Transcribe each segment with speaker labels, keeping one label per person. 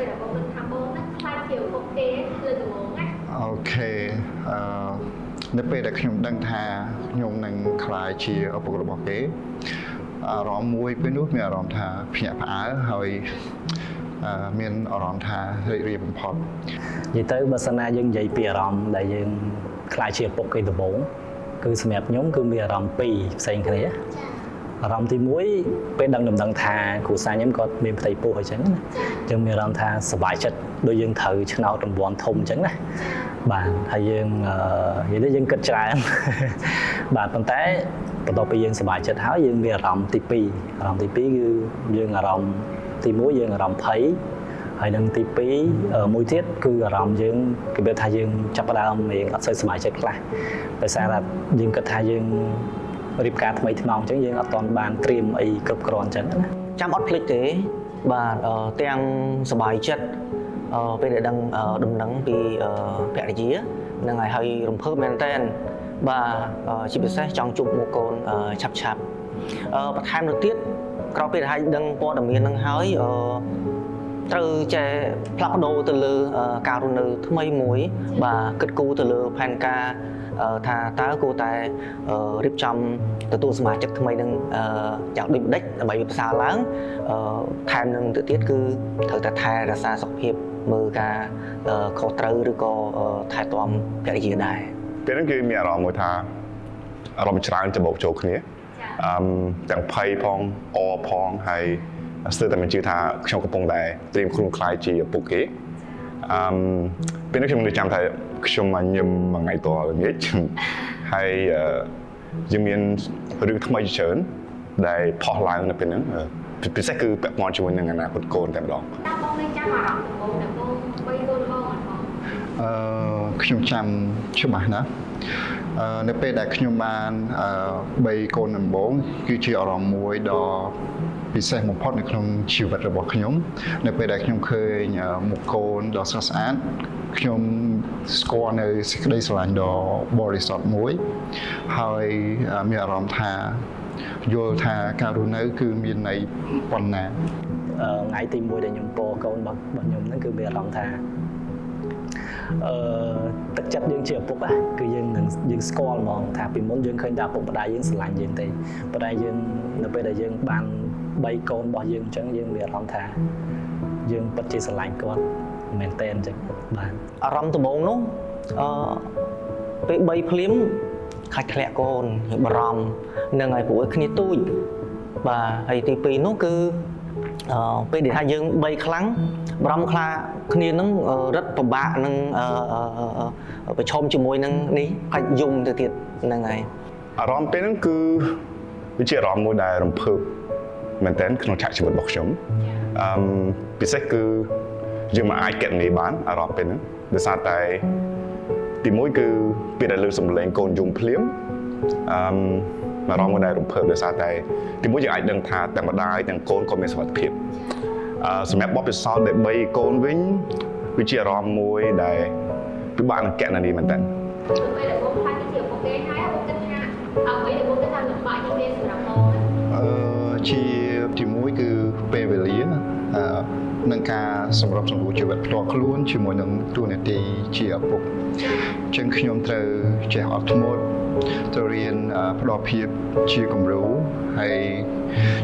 Speaker 1: ពេលដែលបងនឹងថាបងណាខ្លាចជាពុកគេលើដំបូងណា
Speaker 2: អូខេនៅពេលដែលខ្ញុំដឹងថាខ្ញុំនឹងខ្លាចជាឪពុករបស់គេអារម្មណ៍មួយពេលនោះមានអារម្មណ៍ថាភ្ញាក់ផ្អើលហើយមានអារម្មណ៍ថារីករាយបំផុត
Speaker 3: និយាយទៅបើសិនណាយើងនិយាយពីអារម្មណ៍ដែលយើងខ្លាចជាឪពុកគេដំបូងគឺសម្រាប់ខ្ញុំគឺមានអារម្មណ៍ពីរផ្សេងគ្នាអារម្មណ៍ទី1ពេលដឹងដំណឹងថាគ្រូសាខ្ញុំគាត់មានផ្ទៃពោះអញ្ចឹងណាយើងមានអារម្មណ៍ថាសប្បាយចិត្តដូចយើងត្រូវឆ្នោតរង្វាន់ធំអញ្ចឹងណាបាទហើយយើងនិយាយទៅយើងគិតច្រើនបាទប៉ុន្តែបន្ទាប់ពីយើងសប្បាយចិត្តហើយយើងមានអារម្មណ៍ទី2អារម្មណ៍ទី2គឺយើងអារម្មណ៍ទី1យើងអារម្មណ៍ភ័យហើយនឹងទី2មួយទៀតគឺអារម្មណ៍យើងគេbiếtថាយើងចាប់ផ្ដើមរៀងអត់សូវសប្បាយចិត្តខ្លះដោយសារតែយើងគិតថាយើងរៀបការថ្មីថ្មោងអញ្ចឹងយើងអត់ទាន់បានត្រៀមអីគ្រប់គ្រាន់អញ្ចឹងណា
Speaker 4: ចាំអត់ភ្លេចទេបាទទាំងសប្បាយចិត្តពេលដែលដឹងដំណឹងពីភរិយានឹងហើយរំភើបមែនតើបាទជាពិសេសចង់ជួបមុខកូនឆាប់បន្ថែមទៅទៀតក្រោយពេលដែលដឹងព័ត៌មាននឹងហើយត្រូវចេះផ្លាស់ប្ដូរទៅលើការរស់នៅថ្មីមួយបាទគិតគូរទៅលើផែនការថាតើគួរតែរៀបចំទទួលសមាជិកថ្មីនឹងយ៉ាងដូចម្ដេចដើម្បីប្រសើរឡើងថែមនឹងទៅទៀតគឺត្រូវតែថែរក្សាសុខភាពមើលការខុសត្រូវឬក៏ថែទាំភរិយាដែរ
Speaker 5: ពេលហ្នឹងគឺមានអារម្មណ៍មួយថាអារម្មណ៍ច្រើនច្បោកចូលគ្នាទាំងភ័យផងអរផងហើយស្ទើរតែមិនជឿថាខ្ញុំកំពុងតែត្រៀមខ្លួនខ្លាយជាឪពុកគេពេលនេះខ្ញុំនៅចាំថាខ្ញុំមកញឹមមួយថ្ងៃតរល្ងាចហើយយើងមានរឿងថ្មីច្រើនដែលផុសឡើងនៅពេលហ្នឹងពិសេសគឺពាក់ព័ន្ធជាមួយនឹងអនាគតកូនតែម្ដង
Speaker 1: បងនឹងចាំអារម្មណ៍ដំបូងដែលបងបីកូនបងអត់បង
Speaker 2: ខ្ញុំចាំច្បាស់ណាស់នៅពេលដែលខ្ញុំបាន3កូនដំបូងគឺជាអារម្មណ៍មួយដ៏ពិសេសបំផុតនៅក្នុងជីវិតរបស់ខ្ញុំនៅពេលដែលខ្ញុំឃើញមុខកូនដ៏ស្រស់ស្អាតខ្ញុំស្គាល់នៅសេចក្តីស្រឡាញ់ដ៏បរិសុទ្ធមួយហើយមានអារម្មណ៍ថាយល់ថាការរស់នៅគឺមានន័យប៉ុណ្ណា
Speaker 3: ថ្ងៃទី1ដែលខ្ញុំពោកូនរបស់ខ្ញុំហ្នឹងគឺមានអារម្មណ៍ថាទឹកចិត្តយើងជាឪពុកគឺយើងស្គាល់ហ្មងថាពីមុនយើងឃើញតែឪពុកម្ដាយយើងស្រឡាញ់យើងទេប៉ុន្តែយើងនៅពេលដែលយើងបាន3កូនរបស់យើងអញ្ចឹងយើងមានអារម្មណ៍ថាយើងពិតជាស្រឡាញ់គាត់មែនតើអញ្ចឹងបាទ
Speaker 4: អារម្មណ៍ដំបូងនោះពេល3ភ្លាមខាច់ធ្លាក់កូនយើងបារម្ភនឹងឲ្យព្រោះគ្នាទូចបាទហើយទី2នោះគឺពេលដែលថាយើង3ខ្លាំងបារម្ភខ្លាគ្នានឹងរឹតពិបាកនឹងប្រឈមជាមួយនឹងនេះអាចយំទៅទៀតហ្នឹងហើយ
Speaker 5: អារម្មណ៍ពេលហ្នឹងគឺវាជាអារម្មណ៍មួយដែលរំភើបមែនតើក្នុងឆាកជីវិតរបស់ខ្ញុំពិសេសគឺយើងមិនអាចកណនីបានអារម្មណ៍ពេលហ្នឹងដោយសារតែទី1គឺពេលដែលលើសំឡេងកូនយំភ្លាមអារម្មណ៍មួយដែលរំភើបដោយសារតែទី1យើងអាចដឹងថាទាំងម្ដាយទាំងកូនក៏មានសុវត្ថិភាពសម្រាប់បបពិសោធន៍ដែល3កូនវិញវាជាអារម្មណ៍មួយដែលពិបាកនឹងកណនីមែនតើ
Speaker 1: ពេលដែលបងខ្លាចជាឪពុកគេហើយបងគិតថាអ្វីដែលបងគិតថាលំបាកជាងនេះសម្រាប់បង
Speaker 2: ជាទី1គឺពេលវេលានឹងការសម្របសម្រួលជីវិតផ្ទាល់ខ្លួនជាមួយនឹងតួនាទីជាឪពុកអញ្ចឹងខ្ញុំត្រូវចេះអត់ធ្មត់ត្រូវរៀនផ្ដល់ភាពជាគំរូហើយ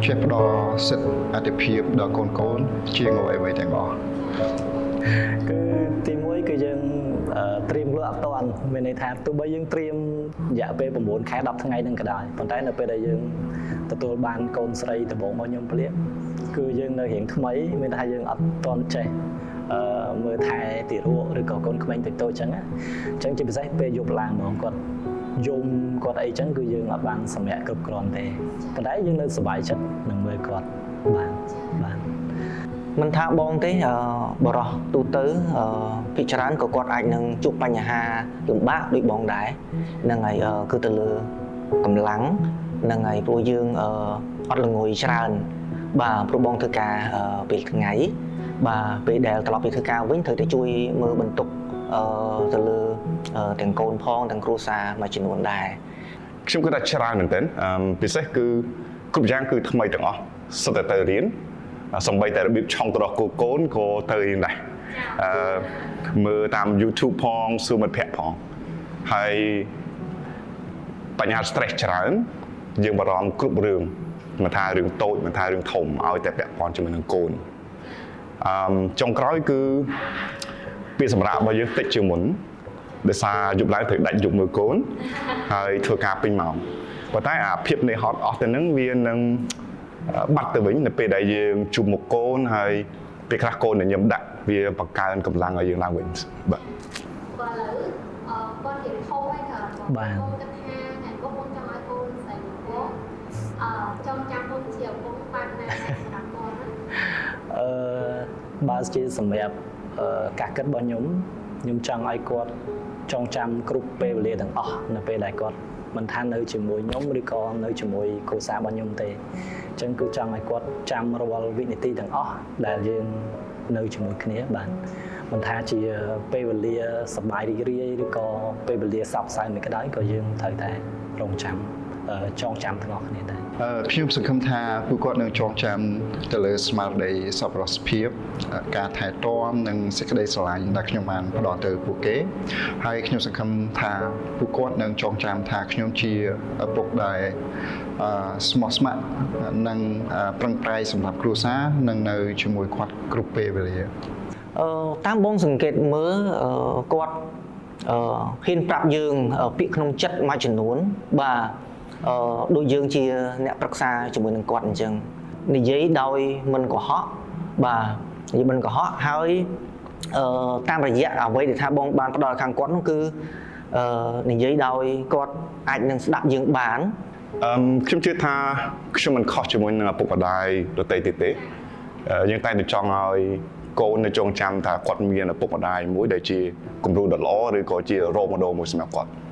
Speaker 2: ចេះផ្ដល់សិទ្ធិអធិភាពដល់កូនជាងអ្វីទាំងអស់
Speaker 3: គឺទី1គឺយើងត្រៀមខ្លួនអត់ទាន់មានន័យថាទោះបីយើងត្រៀមរយៈពេល9ខែ10ថ្ងៃនឹងក៏ដោយប៉ុន្តែនៅពេលដែលយើងទទួលបានកូនស្រីដំបូងរបស់ខ្ញុំភ្លាមគឺយើងនៅរៀងថ្មីមានថាយើងអត់ទាន់ចេះមើលថែទារកឬក៏កូនក្មេងតូចៗអញ្ចឹងជាពិសេសពេលយប់ឡើងហ្មងគាត់យំគាត់អីចឹងគឺយើងអត់បានសម្រាប់គ្រប់គ្រាន់ទេប៉ុន្តែយើងនៅសប្បាយចិត្តនឹងមើលគាត់បាទ
Speaker 4: មិនថាបងទេបរោះទូទៅភិកច្រើនក៏គាត់អាចនឹងជួបបញ្ហាលំបាកដូចបងដែរហ្នឹងហើយគឺទៅលើកម្លាំងហ្នឹងហើយព្រោះយើងអត់ល្ងុយច្រើនបាទព្រោះបងធ្វើការពេលថ្ងៃបាទពេលដែលត្រឡប់ពីធ្វើការវិញត្រូវតែជួយមើលបន្ទុកទៅលើទាំងកូនផងទាំងគ្រួសារមួយចំនួនដែរ
Speaker 5: ខ្ញុំគិតថាច្រើនមែនទែនពិសេសគឺគ្រប់យ៉ាងគឺថ្មីទាំងអស់សុទ្ធតែទៅរៀន សំបីតែរបៀបឆុងទៅដល់កូនក៏ទៅយ៉ាងដែរមើលតាម YouTube ផងសួរមិត្តភ័ក្តិផងហើយបញ្ហា stress ច្រើនយើងបារម្ភគ្រប់រឿងមិនថារឿងតូចមិនថារឿងធំឲ្យតែពាក់ព័ន្ធជាមួយនឹងកូនចុងក្រោយគឺពាក្យសម្រាប់របស់យើងតិចជាងមុនដោយសារយប់ឡើងត្រូវដាច់យប់មើលកូនហើយធ្វើការពេញម៉ោងប៉ុន្តែអាភាពនឿយហត់អស់ទៅនឹងវានឹងបាត់ទៅវិញនៅពេលដែលយើងជួបមុខកូនហើយពេលខ្លះកូនដែលញឹមដាក់វាបង្កើនកម្លាំងឲ្យយើងឡើងវិញបាទ
Speaker 1: Và lỡ con thì không hay thở
Speaker 3: Bạn.
Speaker 1: con cắt ha ngày có con trong ai con xảy có trong trăm con chiều con ban này làm con á
Speaker 3: បើជាសម្រាប់ការគិតរបស់ខ្ញុំចង់ឲ្យគាត់ចងចាំគ្រប់ពេលវេលាទាំងអស់នៅពេលដែលគាត់មិនថានៅជាមួយខ្ញុំឬក៏នៅជាមួយគ្រួសាររបស់ខ្ញុំទេអញ្ចឹងគឺចង់ឲ្យគាត់ចាំរាល់វិនាទីទាំងអស់ដែលយើងនៅជាមួយគ្នាបាទមិនថាជាពេលវេលាសប្បាយរីករាយឬក៏ពេលវេលាសោកសៅមិនក៏ដោយក៏យើងត្រូវតែរងចាំចងចាំទាំងអស់គ្នាដែរ
Speaker 2: ខ្ញុំសង្ឃឹមថាពួកគាត់នឹងចងចាំទៅលើស្មារតីសប្បុរសភាពការថែទាំនិងសេចក្តីស្រឡាញ់ដែលខ្ញុំបានផ្ដល់ទៅពួកគេហើយខ្ញុំសង្ឃឹមថាពួកគាត់នឹងចងចាំថាខ្ញុំជាឪពុកដែលស្មោះស្ម័គ្រនិងប្រឹងប្រែងសម្រាប់គ្រួសារនិងនៅជាមួយគាត់គ្រប់ពេលវេលា
Speaker 4: តាមបងសង្កេតមើលគាត់ហ៊ានប្រាប់យើងពាក្យក្នុងចិត្តមួយចំនួនបាទដូចយើងជាអ្នកប្រឹក្សាជាមួយនឹងគាត់អញ្ចឹងនិយាយដោយមិនកុហកបាទនិយាយមិនកុហកហើយតាមរយៈអ្វីដែលថាបងបានផ្ដល់ខាងគាត់នោះគឺនិយាយដោយគាត់អាចនឹងស្ដាប់យើងបាន
Speaker 5: ខ្ញុំជឿថាខ្ញុំមិនខុសជាមួយនឹងឪពុកម្ដាយដទៃទៀតទេយើងតែងតែចង់ឲ្យកូននៅចងចាំថាគាត់មានឪពុកម្ដាយមួយដែលជាគំរូដ៏ល្អឬក៏ជារ៉ូម៉ូដូមួយសម្រាប់គាត់